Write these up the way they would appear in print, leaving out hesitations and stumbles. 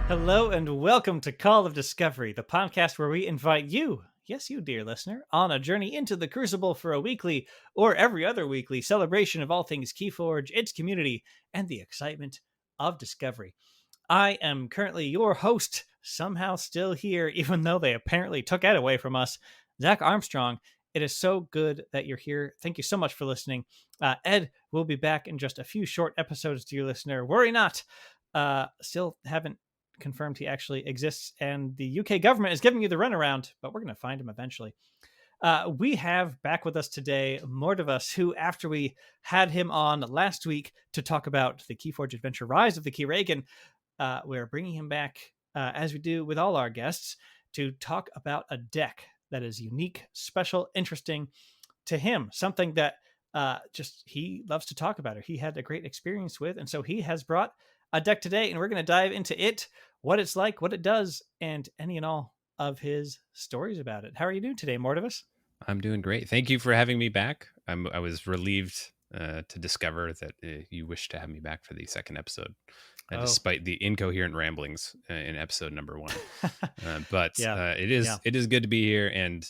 Hello and welcome to Call of Discovery, the podcast where we invite you, yes, you, dear listener, on a journey into the Crucible for a weekly or every other weekly celebration of all things Keyforge, its community, and the excitement of discovery. I am currently your host, somehow still here, even though they apparently took Ed away from us, Zach Armstrong. It is so good that you're here. Thank you so much for listening. Ed will be back in just a few short episodes, dear listener. Worry not. Still haven't confirmed he actually exists, and the UK government is giving you the runaround, but we're going to find him eventually. We have back with us today Mortivas, who, after we had him on last week to talk about the Keyforge Adventure Rise of the Key Reagan, we're bringing him back, as we do with all our guests, to talk about a deck that is unique, special, interesting to him, something that just he loves to talk about, or he had a great experience with. And so he has brought a deck today, and we're going to dive into it, what it's like, what it does, and any and all of his stories about it. How are you doing today, Mortivus? I'm doing great. Thank you for having me back. I was relieved to discover that you wish to have me back for the second episode, Oh, despite the incoherent ramblings in episode number one. But yeah, it yeah. is good to be here, and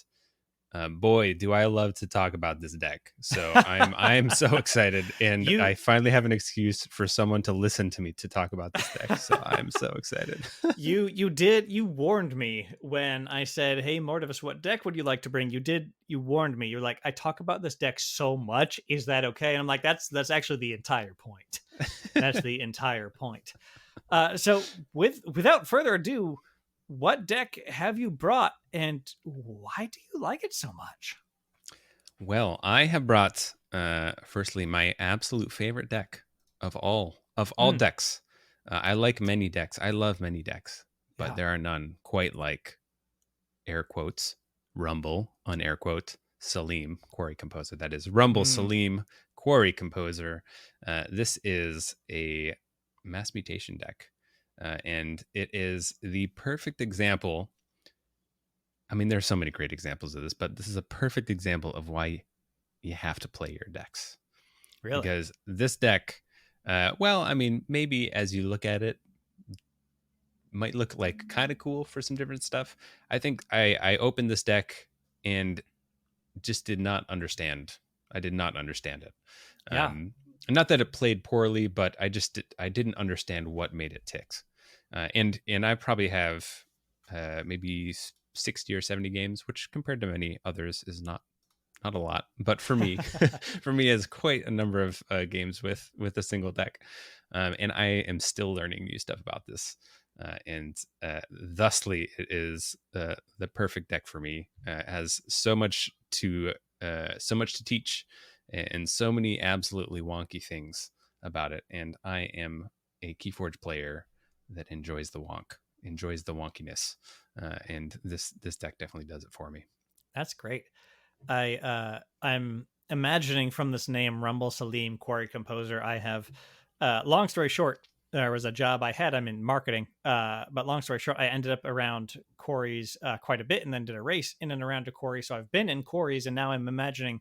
boy, do I love to talk about this deck. So I'm so excited, and You I finally have an excuse for someone to listen to me to talk about this deck. So I'm so excited. you warned me when I said, "Hey, Mortivus, what deck would you like to bring?" You warned me. You're like, "I talk about this deck so much. Is that okay?" And I'm like, "That's actually the entire point. That's the entire point." So without further ado, what deck have you brought, and why do you like it so much? Well, I have brought firstly my absolute favorite deck of all Mm, decks. I like many decks. I love many decks, but yeah. there are none quite like air quotes Rumble on air quote Salim Quarry Composer. That is Rumble Mm, Salim Quarry Composer. This is a mass mutation deck, and it is the perfect example. I mean, there's so many great examples of this, but this is a perfect example of why you have to play your decks, really? because this deck, well, I mean, maybe as you look at it, might look like kind of cool for some different stuff. I think I opened this deck and just did not understand. I did not understand it. Yeah. Um, Not that it played poorly, but I didn't understand what made it tick. And I probably have maybe 60 or 70 games, which compared to many others is not a lot, but for me, for me, is quite a number of games with a single deck, and I am still learning new stuff about this, and thusly, it is the perfect deck for me. Has so much to teach, and so many absolutely wonky things about it, and I am a Keyforge player that enjoys the wonkiness, and this deck definitely does it for me. That's great. I'm imagining from this name, Rumble Salim Quarry Composer. I have, long story short, there was a job I had. I'm in marketing, but long story short, I ended up around quarries quite a bit, and then did a race in and around a quarry. So I've been in quarries, and now I'm imagining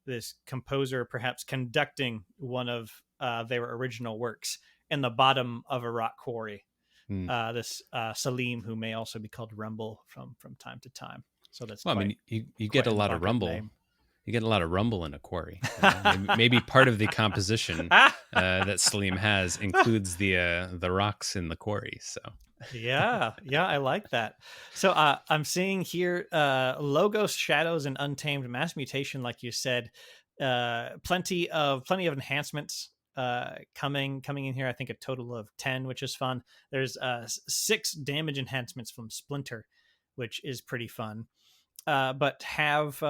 this composer perhaps conducting one of their original works in the bottom of a rock quarry. Hmm. This Salim, who may also be called Rumble from time to time. So that's Well, I quite mean, you get quite a an lot of evocative rumble. name. You get a lot of rumble in a quarry. You know, maybe part of the composition that Salim has includes the rocks in the quarry. So Yeah, yeah, I like that. So I'm seeing here logos, shadows, and untamed mass mutation, like you said. Plenty of enhancements coming in here. I think a total of 10, which is fun. There's 6 damage enhancements from Splinter, which is pretty fun. But have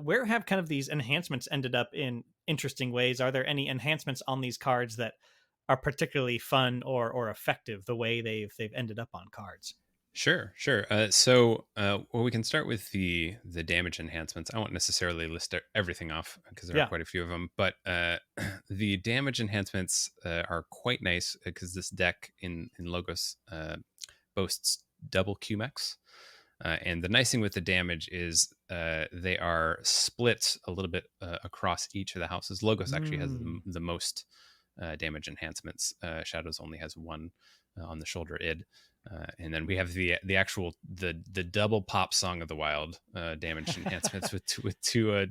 where have kind of these enhancements ended up in interesting ways? Are there any enhancements on these cards that are particularly fun or effective the way they've ended up on cards? sure, sure. Well, we can start with the damage enhancements. I won't necessarily list everything off because there are Yeah. quite a few of them, but the damage enhancements are quite nice because this deck in Logos boasts double QMX. And the nice thing with the damage is they are split a little bit across each of the houses. Logos actually has Mm. the most damage enhancements. Shadows only has one on the shoulder id. And then we have the actual the double pop Song of the Wild damage enhancements with two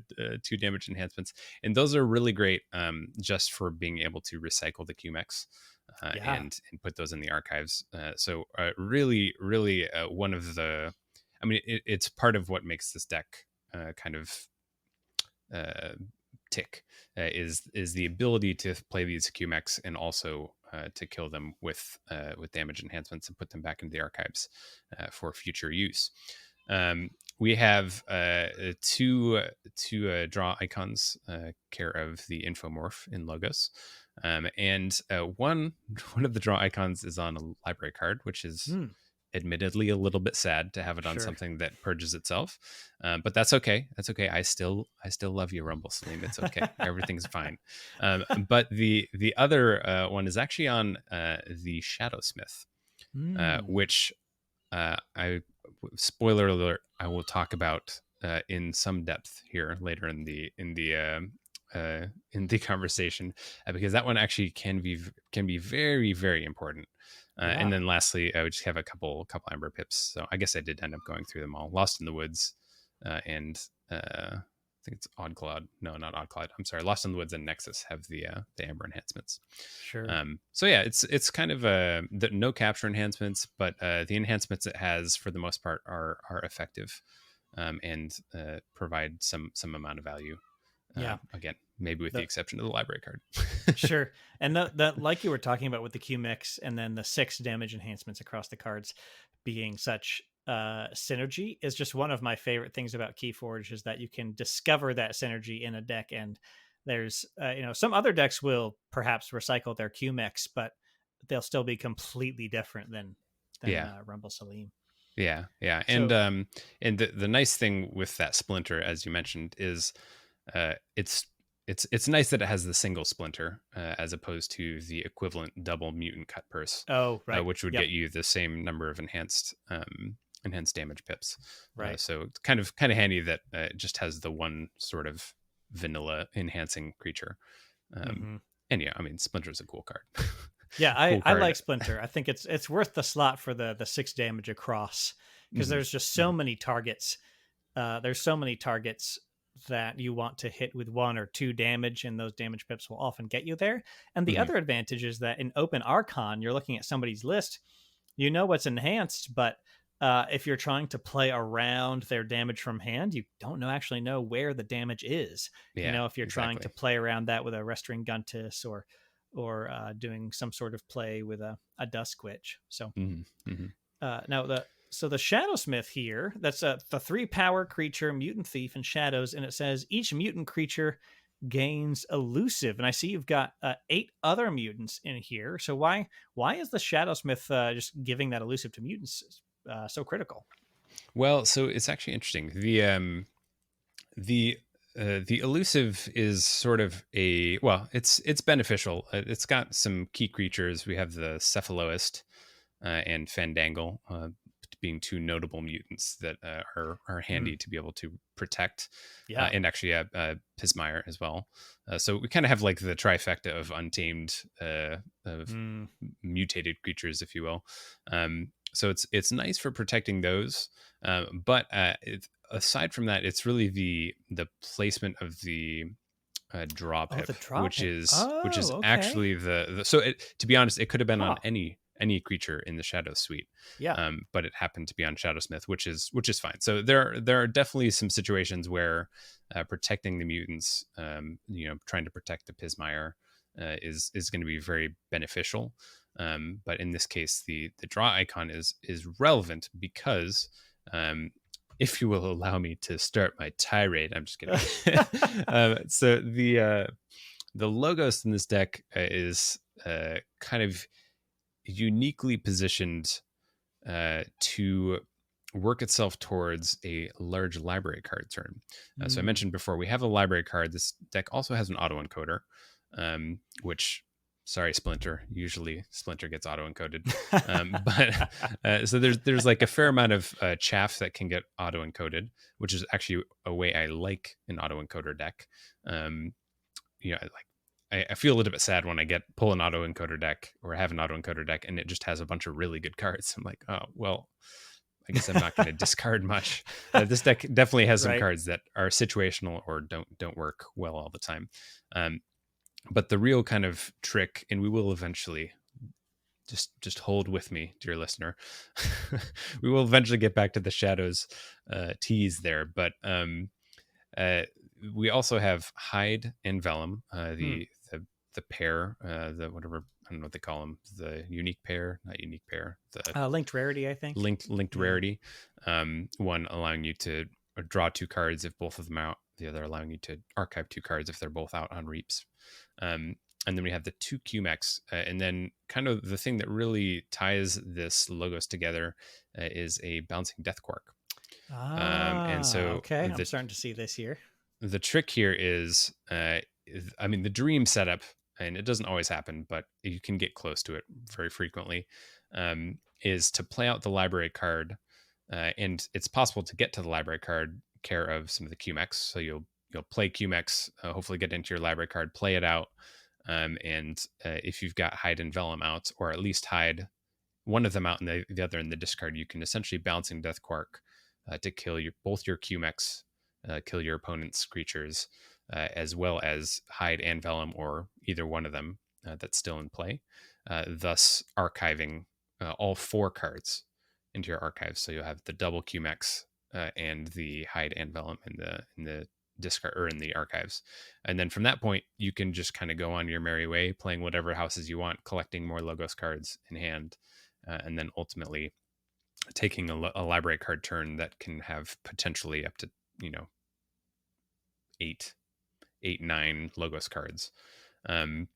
damage enhancements, and those are really great just for being able to recycle the QMEX Yeah. and put those in the archives. So really, really one of the, I mean, it's part of what makes this deck kind of uh, tick is the ability to play these QMEX and also to kill them with damage enhancements and put them back into the archives for future use. We have two draw icons care of the infomorph in Logos, and one of the draw icons is on a library card, which is Hmm. admittedly a little bit sad to have it on Sure. something that purges itself, but that's okay. That's okay. I still love you, Rumble Salim. It's okay. Everything's fine. But the other one is actually on the Shadowsmith, Hmm. which I spoiler alert, I will talk about in some depth here later in the conversation, because that one actually can be very, very important. And Yeah. then lastly, I would just have a couple Amber Pips. So I guess I did end up going through them all. Lost in the Woods, and I think it's Odd Cloud. No, not Odd Cloud. I'm sorry. Lost in the Woods and Nexus have the Amber enhancements. Sure. So yeah, it's kind of no capture enhancements, but the enhancements it has for the most part are effective, and provide some amount of value. Yeah. Again, maybe with the The exception of the library card. Sure. And that, like you were talking about with the Q mix and then the 6 damage enhancements across the cards being such synergy, is just one of my favorite things about Keyforge, is that you can discover that synergy in a deck. And there's some other decks will perhaps recycle their Q mix, but they'll still be completely different than Yeah, Rumble Salim. yeah, So and the nice thing with that splinter, as you mentioned, is uh, it's it's nice that it has the single splinter as opposed to the equivalent double mutant cut purse, oh, right. which would Yep. get you the same number of enhanced damage pips. Right. So it's kind of handy that it just has the one sort of vanilla enhancing creature. Um, Mhm. and yeah, I mean, Splinter's a cool card. Yeah, I Cool I card. like Splinter. I think it's worth the slot for the 6 damage across, because Mhm, there's just so mhm. many targets. There's so many targets that you want to hit with 1 or 2 damage, and those damage pips will often get you there. And the Mhm. other advantage is that in Open Archon, you're looking at somebody's list, you know what's enhanced, but if you're trying to play around their damage from hand, you don't actually know where the damage is. Yeah, If you're trying to exactly. play around that with a Restoring Guntus, or doing some sort of play with a Dusk Witch. So Mhm, mhm. now the Shadowsmith here, that's the 3 power creature, mutant thief, and shadows, and it says each mutant creature gains elusive. And I see you've got 8 other mutants in here. So why is the Shadowsmith just giving that elusive to mutants so critical? Well, so it's actually interesting. The the elusive is sort of a, well, it's beneficial. It's got some key creatures. We have the Cephaloist and Fandangle, being two notable mutants that are Hmm. handy to be able to protect, Yeah. and actually Pismire as well. So we kind of have like the trifecta of untamed, of Mm. mutated creatures, if you will. So it's nice for protecting those, but aside from that, it's really the placement of the draw Oh, pip, the drop it. which is Oh, okay. actually so to be honest, it could have been on Huh. any creature in the Shadow Suite, Yeah. but it happened to be on Shadowsmith, which is fine. So there are definitely some situations where protecting the mutants, trying to protect the Pismire, is going to be very beneficial. But in this case, the draw icon is relevant because, if you will allow me to start my tirade, I'm just kidding. So the logos in this deck is kind of uniquely positioned to work itself towards a large library card turn. So I Mm. mentioned before, we have a library card. This deck also has an auto encoder, which, sorry, Splinter. Usually Splinter gets auto encoded, but so there's like a fair amount of chaff that can get auto encoded, which is actually a way I like an auto encoder deck. Um, like I feel a little bit sad when I pull an autoencoder deck or have an autoencoder deck and it just has a bunch of really good cards. I'm like, oh well, I guess I'm not going to discard much. This deck definitely has some Right. cards that are situational or don't work well all the time. Um, but the real kind of trick, and we will eventually just hold with me, dear listener. We will eventually get back to the shadows tease there, but uh, we also have hide and vellum, Hmm. the pair, the whatever, I don't know what they call them, the unique pair, not unique pair, the Linked rarity, I think. linked Yeah. rarity. One allowing you to draw two cards if both of them are out. The other allowing you to archive two cards if they're both out on reaps. Um, and then we have the two QMEX, and then kind of the thing that really ties this logos together is a bouncing death quark. And so Okay. I'm starting to see this here. the trick here is, I mean, the dream setup, and it doesn't always happen, but you can get close to it very frequently, is to play out the library card, and it's possible to get to the library card care of some of the QMEX. So you'll play QMEX, hopefully get into your library card, play it out, and if you've got hide and vellum out, or at least hide one of them out and the other in the discard, you can essentially bouncing death quark to kill both your QMEX, kill your opponent's creatures, as well as hide and vellum or either one of them that's still in play, thus archiving all four cards into your archives. So you'll have the double QMEX and the hide and vellum in the discard or in the archives, and then from that point you can just kind of go on your merry way, playing whatever houses you want, collecting more logos cards in hand, and then ultimately taking a library card turn that can have potentially up to, you know, eight, nine logos cards, um,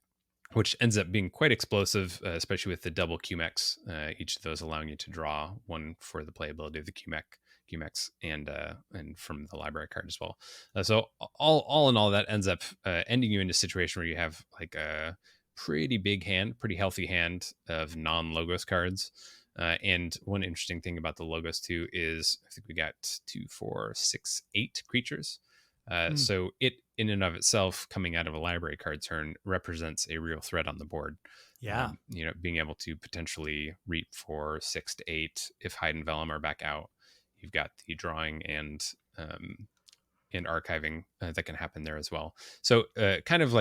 which ends up being quite explosive, especially with the double QMEX, each of those allowing you to draw one for the playability of the QMEX and from the library card as well. So all in all, that ends up ending you in a situation where you have like a pretty big hand, pretty healthy hand of non-logos cards. And one interesting thing about the logos too is I think we got 2, 4, 6, 8 creatures. Hmm. So it in and of itself, coming out of a library card turn, represents a real threat on the board. Yeah. You know, being able to potentially reap for 6 to 8 if hide and vellum are back out. You've got the drawing and archiving that can happen there as well. So kind of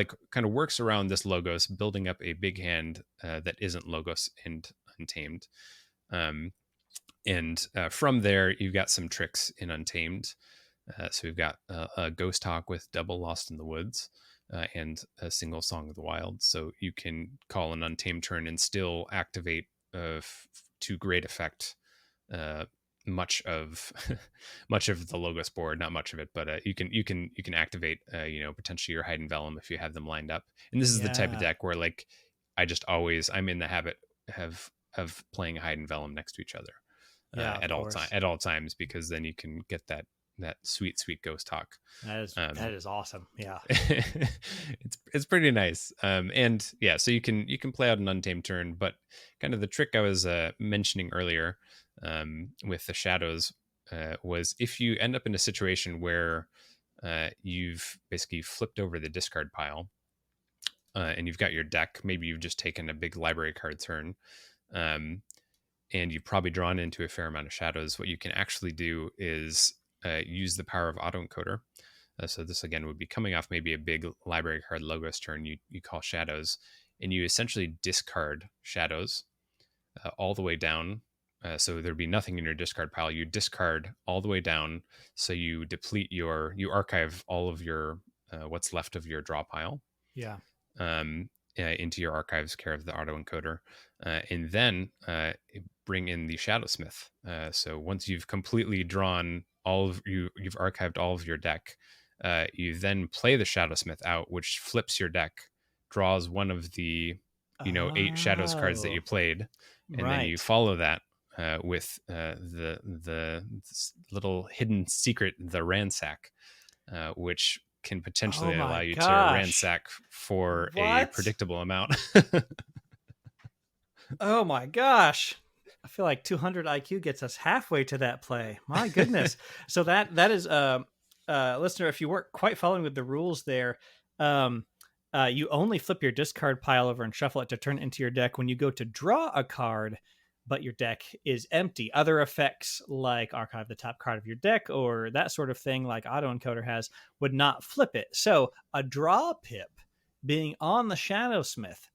works around this logos, building up a big hand that isn't logos and untamed. And from there, you've got some tricks in Untamed. So we've got a Ghost Hawk with double Lost in the Woods and a single Song of the Wild. So you can call an Untamed turn and still activate to great effect uh, much of much of the logos board. Not much of it, but you can activate potentially your hide and vellum if you have them lined up. And this is the type of Yeah. deck where like I'm in the habit of playing hide and vellum next to each other Yeah, of course. at all times, because then you can get that sweet Ghost Talk. That Um, is awesome. Yeah. it's pretty nice. And yeah, so you can play out an untamed turn, but kind of the trick I was mentioning earlier with the shadows was if you end up in a situation where you've basically flipped over the discard pile and you've got your deck, maybe you've just taken a big library card turn. Um, and you've probably drawn into a fair amount of shadows. What you can actually do is use the power of autoencoder. So this again would be coming off maybe a big library card logos turn. You call shadows, and you essentially discard shadows all the way down. So there'd be nothing in your discard pile. You discard all the way down. So you you archive all of your what's left of your draw pile Yeah. into your archives care of the autoencoder, and then bring in the Shadowsmith. So once you've completely drawn you've archived all of your deck. You then play the Shadowsmith out, which flips your deck, draws one of the 8 Shadows cards that you Oh, played, and then you right. follow that with the little hidden secret, the Ransack, which can Oh potentially allow my you to gosh. ransack for a What? predictable amount. Oh my gosh. I feel like 200 IQ gets us halfway to that play. My goodness. So that is listener, if you weren't quite following with the rules there, um You only flip your discard pile over and shuffle it to turn it into your deck when you go to draw a card, but your deck is empty. Other effects like archive the top card of your deck or that sort of thing, like autoencoder has, would not flip it. So a draw pip being on the Shadowsmith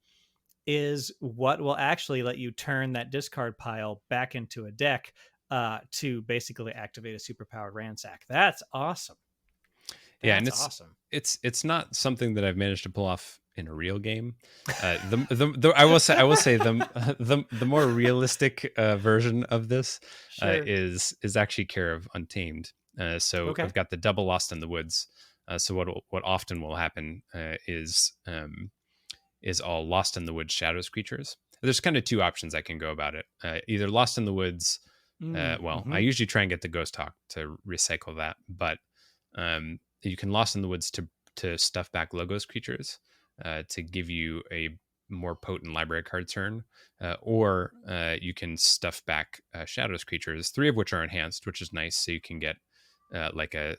is what will actually let you turn that discard pile back into a deck to basically activate a superpowered ransack. That's awesome. Yeah, and That's awesome. it's not something that I've managed to pull off in a real game. The I will say the more realistic version of this Sure. is actually Care of Untamed. So Okay. I've got the double Lost in the Woods. So what often will happen is all Lost in the Woods Shadows creatures. There's kind of two options I can go about it. Either Lost in the Woods. Well, I Mm-hmm. usually try and get the Ghost Hawk to recycle that, but you can Lost in the Woods to stuff back Logos creatures to give you a more potent library card turn, or you can stuff back Shadows creatures, three of which are enhanced, which is nice. So you can get like a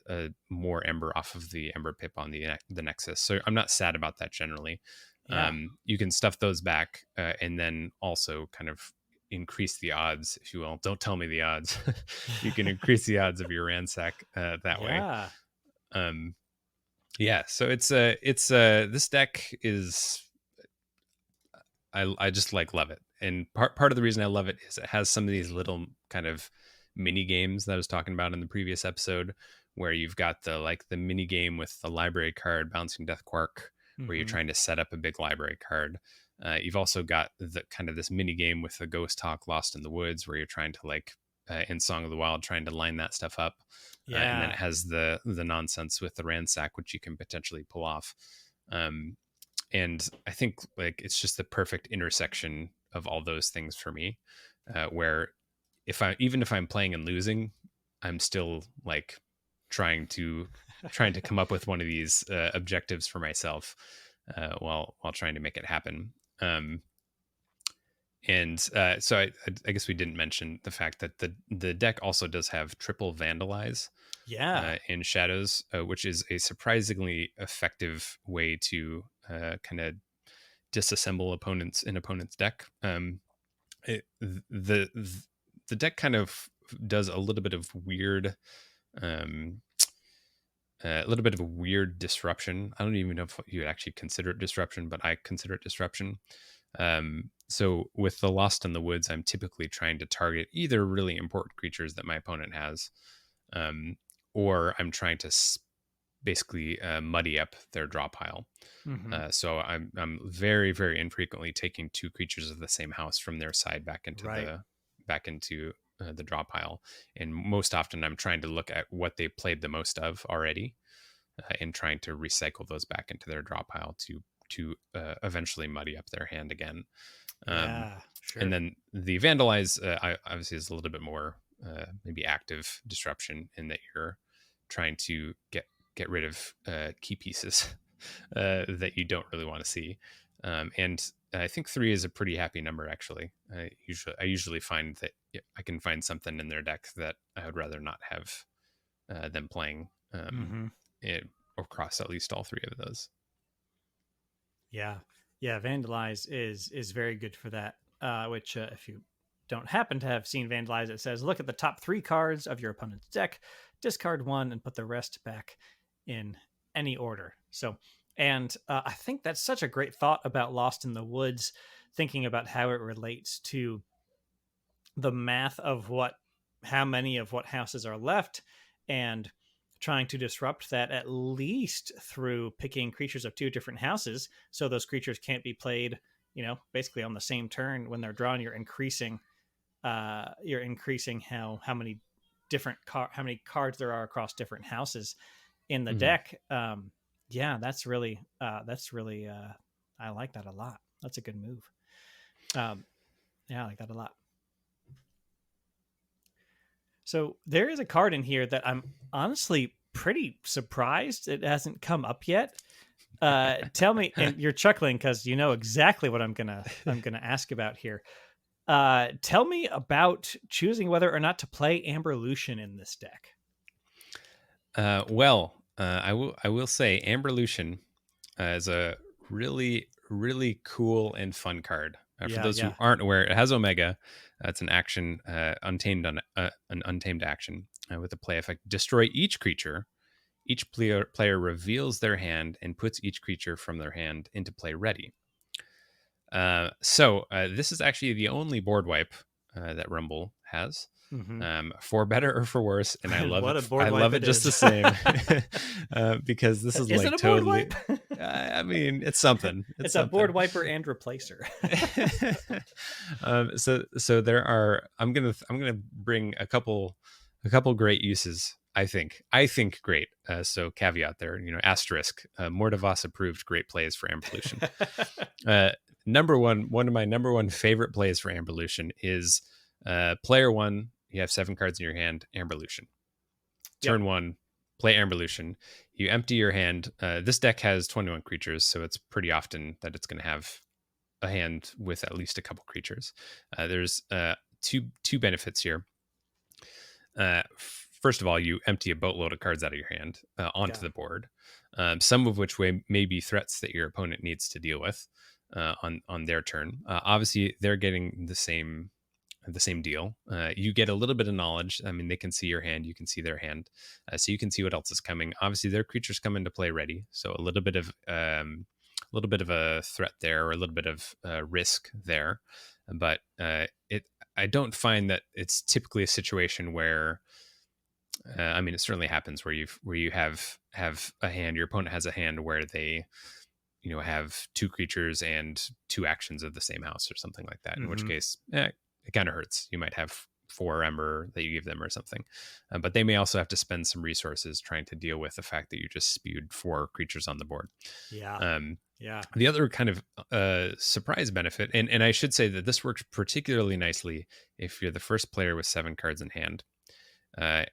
more Ember off of the Ember Pip on the Nexus. So I'm not sad about that generally. Yeah. You can stuff those back and then also kind of increase the odds, if you will. Don't tell me the odds. You can increase the odds of your ransack that way. Yeah. Um, yeah, so it's this deck is I just like love it, and part of the reason I love it is it has some of these little kind of mini games that I was talking about in the previous episode, where you've got the mini game with the library card bouncing Death Quark, where you're Mm-hmm. trying to set up a big library card. You've also got the kind of this mini game with the Ghost Hawk Lost in the Woods, where you're trying to like in Song of the Wild, trying to line that stuff up, and then it Yeah. has the nonsense with the ransack, which you can potentially pull off. Um, and I think like it's just the perfect intersection of all those things for me, where even if I'm playing and losing, I'm still like trying to come up with one of these objectives for myself while trying to make it happen. And so I guess we didn't mention the fact that the deck also does have triple vandalize Yeah. in Shadows, which is a surprisingly effective way to kind of disassemble opponents in opponent's deck. It, the deck kind of does um, a little bit of a weird disruption. I don't even know if you would actually consider it disruption, but I consider it disruption. So with the Lost in the Woods, I'm typically trying to target either really important creatures that my opponent has, um, or I'm trying to basically muddy up their draw pile. Mm-hmm. So I'm very very infrequently taking two creatures of the same house from their side Right. back into the draw pile, and most often I'm trying to look at what they played the most of already, and trying to recycle those back into their draw pile to eventually muddy up their hand again. Um, Yeah. and Sure. then the vandalize obviously is a little bit more maybe active disruption in that you're trying to get rid of key pieces that you don't really want to see. And I think three is a pretty happy number actually. I usually find that I can find something in their deck that I would rather not have them playing, Mm-hmm. it, across at least all three of those. Yeah. Yeah. Vandalize is very good for that. Which, if you don't happen to have seen Vandalize, it says look at the top three cards of your opponent's deck, discard one, and put the rest back in any order. So, and I think that's such a great thought about Lost in the Woods, thinking about how it relates to the math of how many of what houses are left and trying to disrupt that at least through picking creatures of two different houses so those creatures can't be played, basically on the same turn. When they're drawn, you're increasing how many how many cards there are across different houses in the Mhm. deck. Yeah, that's really I like that a lot. That's a good move. um yeah, I like that a lot. So there is a card in here that I'm honestly pretty surprised it hasn't come up yet. Tell me, and you're chuckling because you know exactly what I'm gonna ask about here. Tell me about choosing whether or not to play Amber Lucian in this deck. Well, I will say Amber Lucian is a really, really cool and fun card. For Yeah, those who yeah. aren't aware, it has Omega. It's an action, an untamed action with a play effect. Destroy each creature. Each player reveals their hand and puts each creature from their hand into play ready. So this is actually the only board wipe that Rumble has, Hmm. for better or for worse, and I And love what it. a board I wipe love it it just the is. same, because this is Is it like a board wipe? totally. I mean, it's something. It's It's a board something. wiper and replacer. So there are. I'm gonna bring a couple great uses. I think great. So caveat there, asterisk. Mortivas approved great plays for Amberlution. Uh, one of my number one favorite plays for Amberlution is player one. You have 7 cards in your hand. Amberlution. Yep. Turn one. Play Amberlution. You empty your hand. This deck has 21 creatures, so it's pretty often that it's going to have a hand with at least a couple creatures. There's two benefits here. First of all, you empty a boatload of cards out of your hand onto Yeah. the board, some of which may be threats that your opponent needs to deal with on their turn. Obviously, they're getting the same deal. You get a little bit of knowledge. I mean, they can see your hand, you can see their hand, so you can see what else is coming. Obviously, their creatures come into play ready, so a little bit of a threat there, or a little bit of risk there. But I don't find that it's typically a situation where. I mean, it certainly happens where you have a hand. Your opponent has a hand where they have 2 creatures and 2 actions of the same house or something like that. In which Hmm. case, it kind of hurts. You might have 4 ember that you give them or something, but they may also have to spend some resources trying to deal with the fact that you just spewed 4 creatures on the board. Yeah. Um, Yeah. the other kind of surprise benefit, and I should say that this works particularly nicely if you're the first player with 7 cards in hand,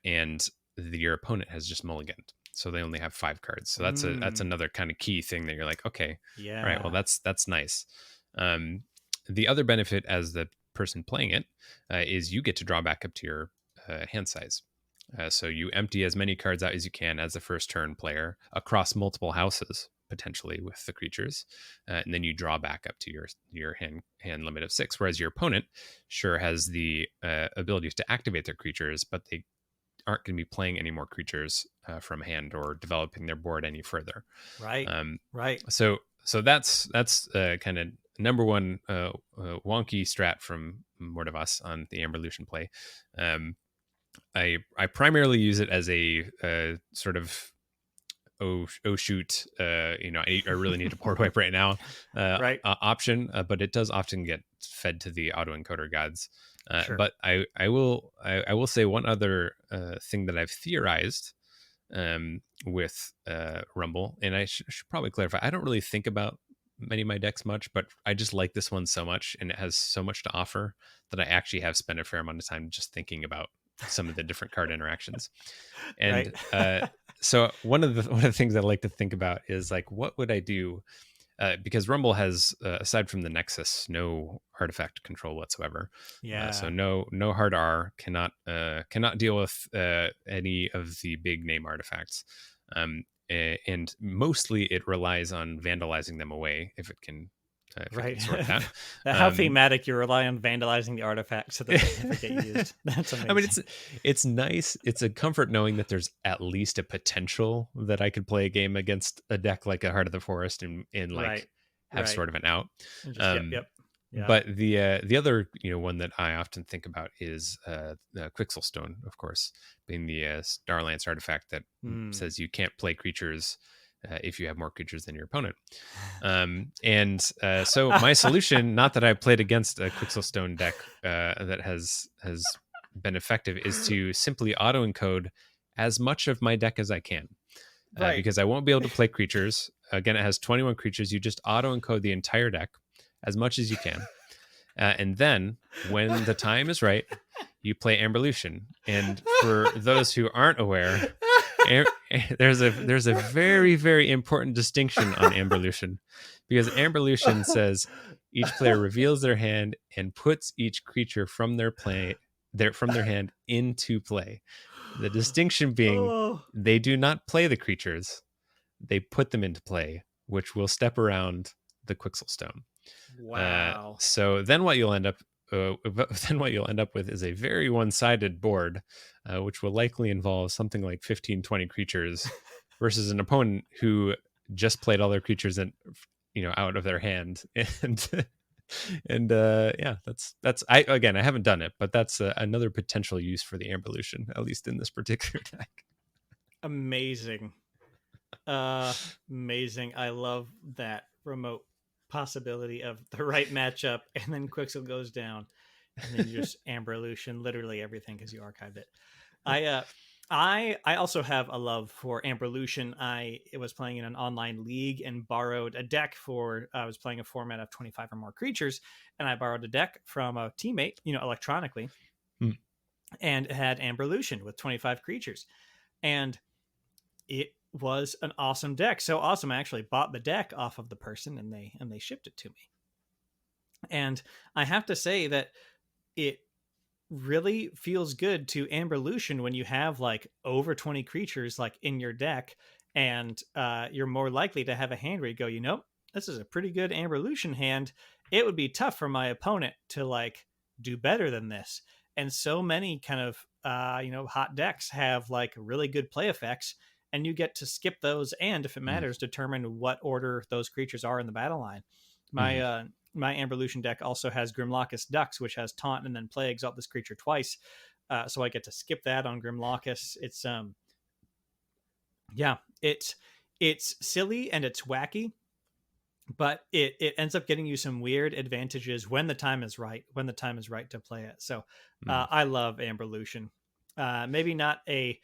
and your opponent has just mulliganed, so they only have 5 cards. So that's Mm. another kind of key thing that you're like, okay, all right, well, Yeah. that's nice. Um, the other benefit as the person playing it is you get to draw back up to your hand size. So you empty as many cards out as you can as the first turn player across multiple houses, potentially with the creatures, and then you draw back up to your hand limit of 6. Whereas your opponent sure has the ability to activate their creatures, but they aren't going to be playing any more creatures from hand or developing their board any further. Right. Um, Right. so that's kind of number one wonky strat from Mortivas on the Amberlution play. I primarily use it as a sort of oh shoot, I really need a board wipe right now Right. option, but it does often get fed to the autoencoder gods. Sure. But I will say one other thing that I've theorized with Rumble, and I should probably clarify. I don't really think about many of my decks much, but I just like this one so much, and it has so much to offer that I actually have spent a fair amount of time just thinking about some of the different card interactions. Right. And so one of the things I like to think about is like, what would I do? Because Rumble has, aside from the Nexus, no artifact control whatsoever. So Yeah. no hard R, cannot deal with any of the big name artifacts, and mostly it relies on vandalizing them away if it can. If it Right. can sort that. How Um, thematic you rely on vandalizing the artifacts so that they never get used. That's I mean, amazing. it's nice. It's a comfort knowing that there's at least a potential that I could play a game against a deck like a Heart of the Forest and Right. like have Right. sort of an out. And just yep, Um, yep. Yeah. but the other one that I often think about is Quixelstone, of course, being the Starlance artifact that Mm. says you can't play creatures if you have more creatures than your opponent. And so my solution, not that I played against a Quixelstone deck that has been effective, is to simply auto encode as much of my deck as I can, Right. because I won't be able to play creatures. Again, it has 21 creatures. You just auto encode the entire deck as much as you can, and then when the time is right, you play Amberlution. And for those who aren't aware, there's a very, very important distinction on Amberlution, because Amberlution says each player reveals their hand and puts each creature from their hand into play. The distinction being Oh. they do not play the creatures, they put them into play which will step around the Quixel Stone. Wow. So then what you'll end up then what you'll end up with is a very one-sided board, which will likely involve something like 15, 20 creatures versus an opponent who just played all their creatures and out of their hand. And yeah, that's I haven't done it, but that's another potential use for the Amberlution, at least in this particular deck. Amazing. Amazing. I love that remote possibility of the right matchup, and then Quixel goes down, and then you just Amberlution literally everything because you archived it. I also have a love for Amberlution. I was playing in an online league and borrowed a deck for. I was playing a format of 25 or more creatures, and I borrowed a deck from a teammate, electronically, Hmm. and it had Amberlution with 25 creatures, and it was an awesome deck. So awesome, I actually bought the deck off of the person, and they shipped it to me. And I have to say that it really feels good to Amberlution when you have like over 20 creatures like in your deck, and you're more likely to have a hand where you go, this is a pretty good Amberlution hand. It would be tough for my opponent to like do better than this. And so many kind of hot decks have like really good play effects, and you get to skip those, and if it matters, determine what order those creatures are in the battle line. Mm-hmm. My Amberlution deck also has Grimlocus Ducks, which has Taunt and then Play Exalt this creature twice. So I get to skip that on Grimlocus. It's yeah, it's silly and it's wacky, but it ends up getting you some weird advantages when the time is right, to play it. So I love Amberlution. Maybe not a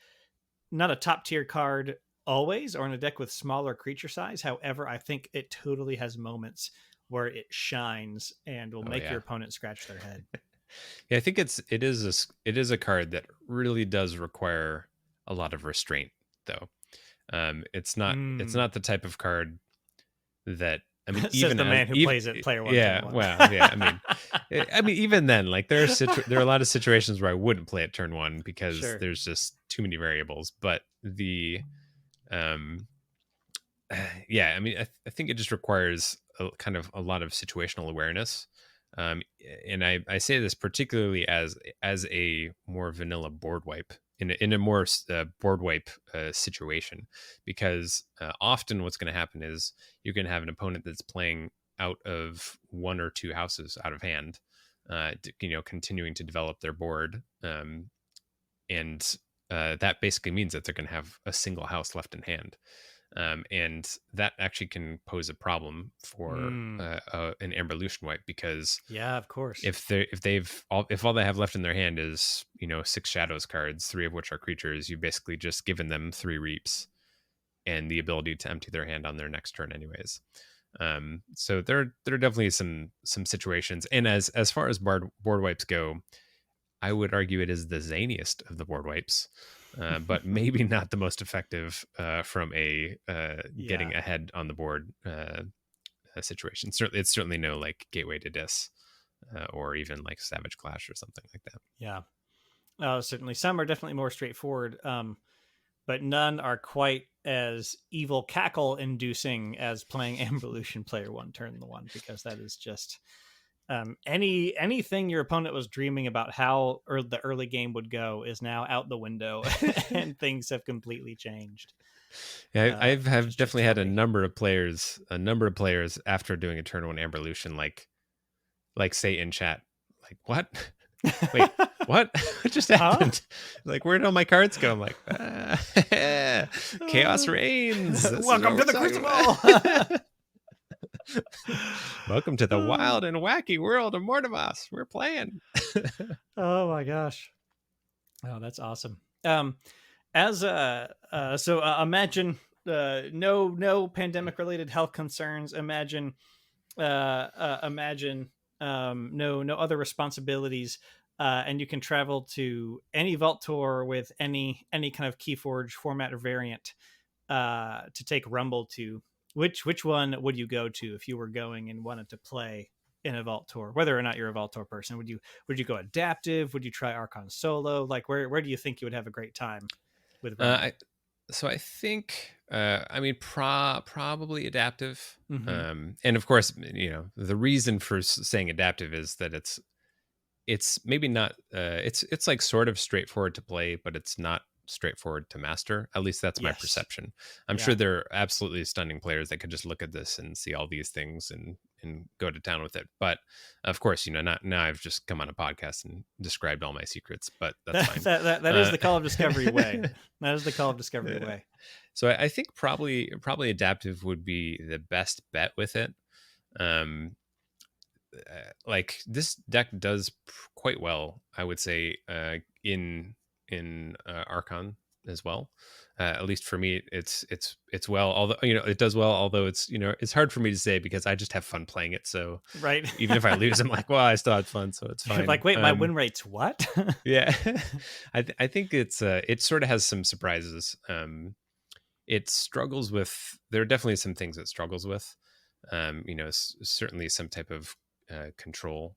top tier card always, or in a deck with smaller creature size. However, I think it totally has moments where it shines and will make your opponent scratch their head. Yeah, I think it is a card that really does require a lot of restraint, though. It's not the type of card that, I mean, Says even the man who plays it player one, yeah, turn one. well, yeah, I mean, even then, like there are a lot of situations where I wouldn't play it turn one because Sure. there's just too many variables. But um, yeah, I mean, I think it just requires kind of a lot of situational awareness. And I say this particularly as a more vanilla board wipe in a more board wipe situation, because often what's going to happen is you're going to have an opponent that's playing out of one or two houses out of hand, continuing to develop their board, and that basically means that they're going to have a single house left in hand. And that actually can pose a problem for an Amberlution wipe, because yeah, of course, if all they have left in their hand is 6 Shadows cards, 3 of which are creatures, you basically just given them 3 Reaps and the ability to empty their hand on their next turn, anyways. So there are definitely some situations, and as far as board wipes go, I would argue it is the zaniest of the board wipes, but maybe not the most effective from a getting ahead on the board situation. It's certainly no like Gateway to Dis or even like Savage Clash or something like that. Yeah, certainly some are definitely more straightforward, but none are quite as evil cackle inducing as playing Amberlution player one, turn the one, because that is just anything your opponent was dreaming about how the early game would go is now out the window, and things have completely changed. Yeah, have definitely had a number of players after doing a turn one Amberlution, like say in chat, like, what? Wait, what? What just happened? Like, where did all my cards go? I'm like, chaos reigns. Welcome to the Crucible. Welcome to the wild and wacky world of Mortivas. We're playing. Oh my gosh. Oh, that's awesome. Imagine no pandemic related health concerns. Imagine no other responsibilities, and you can travel to any Vault Tour with any kind of Keyforge format or variant to take Rumble to. Which one would you go to if you were going and wanted to play in a Vault Tour? Whether or not you're a Vault Tour person, would you go adaptive? Would you try Archon solo? Like where do you think you would have a great time with Rumble? So I think, I mean, probably adaptive. Hmm. And of course, the reason for saying adaptive is that it's maybe not, it's like sort of straightforward to play, but it's not straightforward to master. At least that's my Yes. perception. I'm Yeah. sure there are absolutely stunning players that could just look at this and see all these things and go to town with it. But of course, not now. I've just come on a podcast and described all my secrets, but that's fine. That is Uh, the Call of Discovery way. That is the Call of Discovery yeah. way. So I think probably adaptive would be the best bet with it. Um, like this deck does quite well, I would say, in Archon as well. At least for me, it's well. Although it does well, although it's hard for me to say because I just have fun playing it. So Right. even if I lose, I'm like, well, I still had fun, so it's You're fine. like, wait, my win rate's what? Yeah, I think it sort of has some surprises. It struggles with, there are definitely some things it struggles with. Certainly some type of control,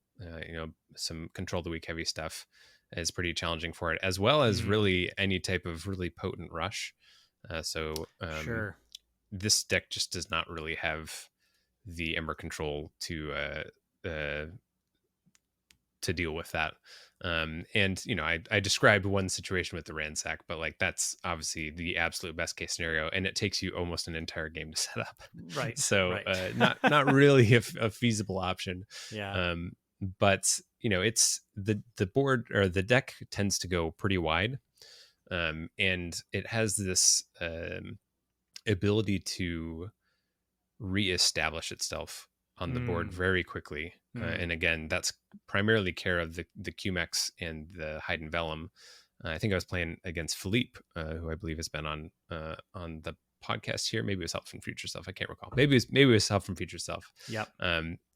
some control the weak heavy stuff is pretty challenging for it, as well as Mm, really any type of really potent rush. So sure. this deck just does not really have the Ember control to deal with that. And I described one situation with the ransack, but like that's obviously the absolute best case scenario, and it takes you almost an entire game to set up. Right. So Right. not really a feasible option. Yeah. um, but it's the board, or the deck tends to go pretty wide, and it has this ability to reestablish itself on the board Mm, very quickly. mm. And again, that's primarily care of the QMEX and the Hidden Vellum. I think I was playing against Philippe, who I believe has been on the podcast here. Maybe it was Help from Future Self. I can't recall. Maybe it was Help from Future Self. Yep.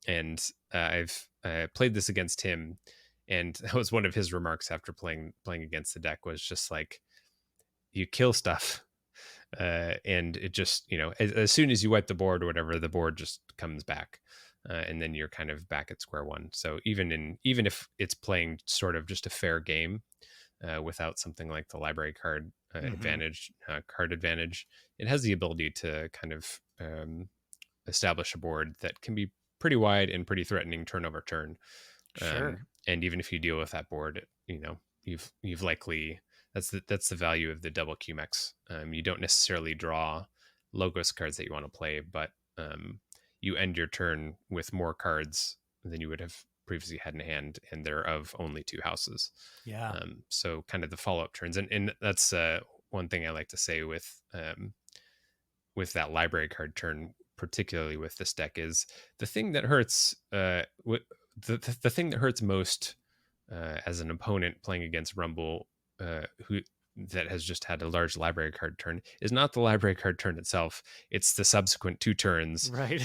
And I've played this against him, and that was one of his remarks after playing against the deck, was just like, you kill stuff, and it just as soon as you wipe the board or whatever, the board just comes back, and then you're kind of back at square one. So even if it's playing sort of just a fair game, without something like the library Hmm. card advantage, it has the ability to kind of establish a board that can be pretty wide and pretty threatening turn over turn. Sure. And even if you deal with that board, you've likely, that's the value of the double QMEX. You don't necessarily draw logos cards that you want to play, but you end your turn with more cards than you would have previously had in hand, and they're of only two houses. Yeah. So kind of the follow up turns, and that's one thing I like to say with that library card turn, particularly with this deck, is the thing that hurts. The thing that hurts most as an opponent playing against Rumble, who that has just had a large library card turn, is not the library card turn itself. It's the subsequent two turns Right.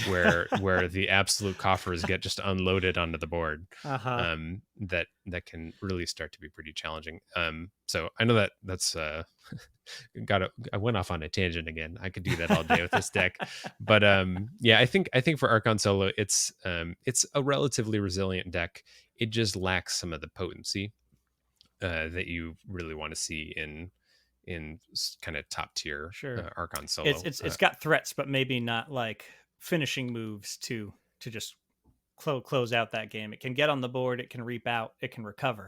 where the absolute coffers get just unloaded onto the board. Uh-huh. That can really start to be pretty challenging. So I know that's I went off on a tangent again. I could do that all day with this deck. But yeah, I think for Archon Solo, it's a relatively resilient deck. It just lacks some of the potency that you really want to see in kind of top tier Sure. Archon It's Solo. it's it's got threats, but maybe not like finishing moves to just close out that game. It can get on the board, it can reap out, it can recover.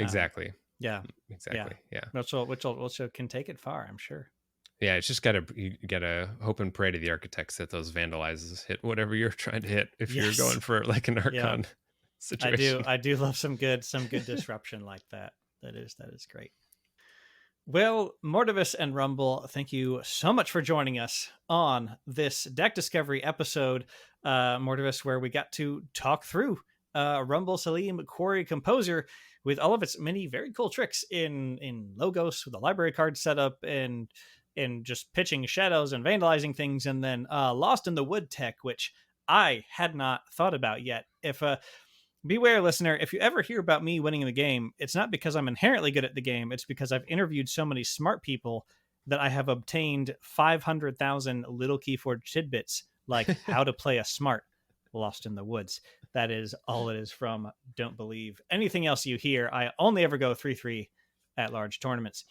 Um, Exactly. yeah. Yeah. Exactly. Yeah. Which can take it far, I'm sure. Yeah, it's just you gotta hope and pray to the architects that those vandalizes hit whatever you're trying to hit, if you're Yes. going for like an Yeah. Archon I do. situation. I do love some good disruption like that. That is great. Well, Mortivas and Rumble, thank you so much for joining us on this deck discovery episode, Mortivas, where we got to talk through Rumble Salim Quarry Composer with all of its many very cool tricks in logos with the library card setup and in just pitching shadows and vandalizing things, and then Lost in the Wood tech, which I had not thought about yet. If Beware, listener, if you ever hear about me winning the game, it's not because I'm inherently good at the game. It's because I've interviewed so many smart people that I have obtained 500,000 little Keyforge tidbits, like how to play a smart Lost in the Woods. That is all it is from Don't Believe Anything Else You Hear. I only ever go 3-3 at large tournaments.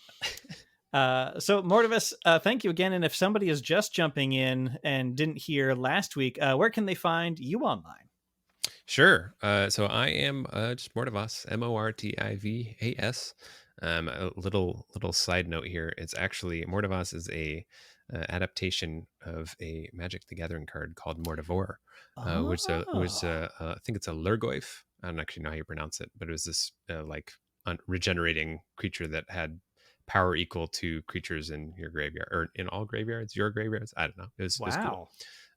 So Mortivas, thank you again. And if somebody is just jumping in and didn't hear last week, where can they find you online? Sure. So I am just Mortivas, Mortivas. A little side note here. It's actually Mortivas is a adaptation of a Magic the Gathering card called Mortivore, Oh, I think it's a Lurgoyf. I don't actually know how you pronounce it, but it was this regenerating creature that had power equal to creatures in your graveyard or in all graveyards, your graveyards. I don't know. It was cool. wow.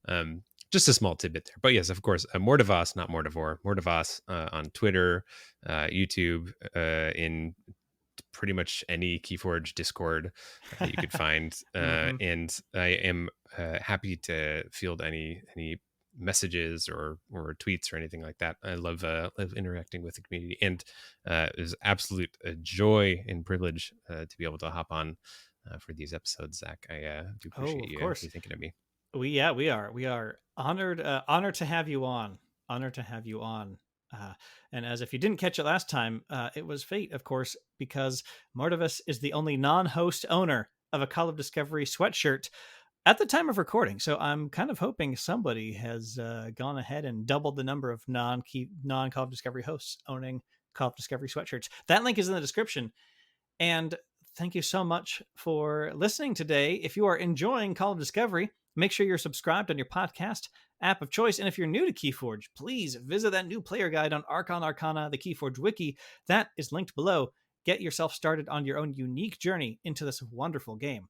Um, just a small tidbit there. But yes, of course, Mortivas, not Mortivore. Mortivas on Twitter, YouTube, in pretty much any Keyforge Discord you could find. Hmm. And I am happy to field any messages or tweets or anything like that. I love interacting with the community, and it was absolute joy and privilege to be able to hop on for these episodes. Zach, I do Oh, appreciate of you course. thinking of me. We are honored to have you on. Honored to have you on. And as if you didn't catch it last time, it was fate, of course, because Mortivus is the only non-host owner of a Call of Discovery sweatshirt at the time of recording. So I'm kind of hoping somebody has gone ahead and doubled the number of non Call of Discovery hosts owning Call of Discovery sweatshirts. That link is in the description. And thank you so much for listening today. If you are enjoying Call of Discovery, make sure you're subscribed on your podcast app of choice. And if you're new to Keyforge, please visit that new player guide on Archon Arcana, the Keyforge wiki. That is linked below. Get yourself started on your own unique journey into this wonderful game.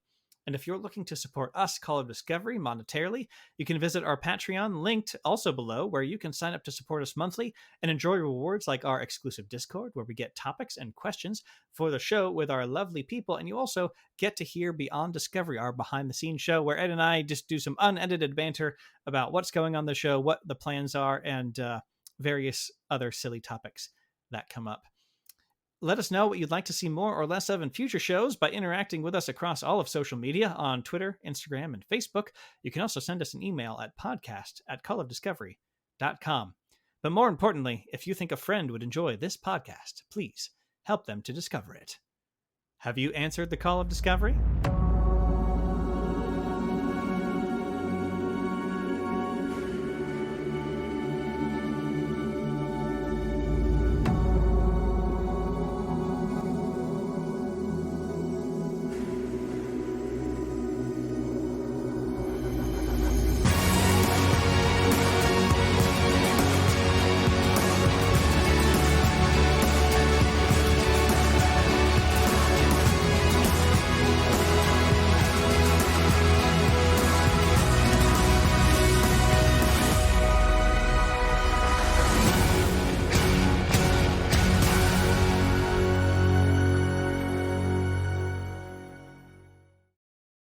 And if you're looking to support us, Call of Discovery, monetarily, you can visit our Patreon, linked also below, where you can sign up to support us monthly and enjoy rewards like our exclusive Discord, where we get topics and questions for the show with our lovely people. And you also get to hear Beyond Discovery, our behind the scenes show, where Ed and I just do some unedited banter about what's going on the show, what the plans are, and various other silly topics that come up. Let us know what you'd like to see more or less of in future shows by interacting with us across all of social media on Twitter, Instagram, and Facebook. You can also send us an email at podcast@callofdiscovery.com. But more importantly, if you think a friend would enjoy this podcast, please help them to discover it. Have you answered the call of discovery?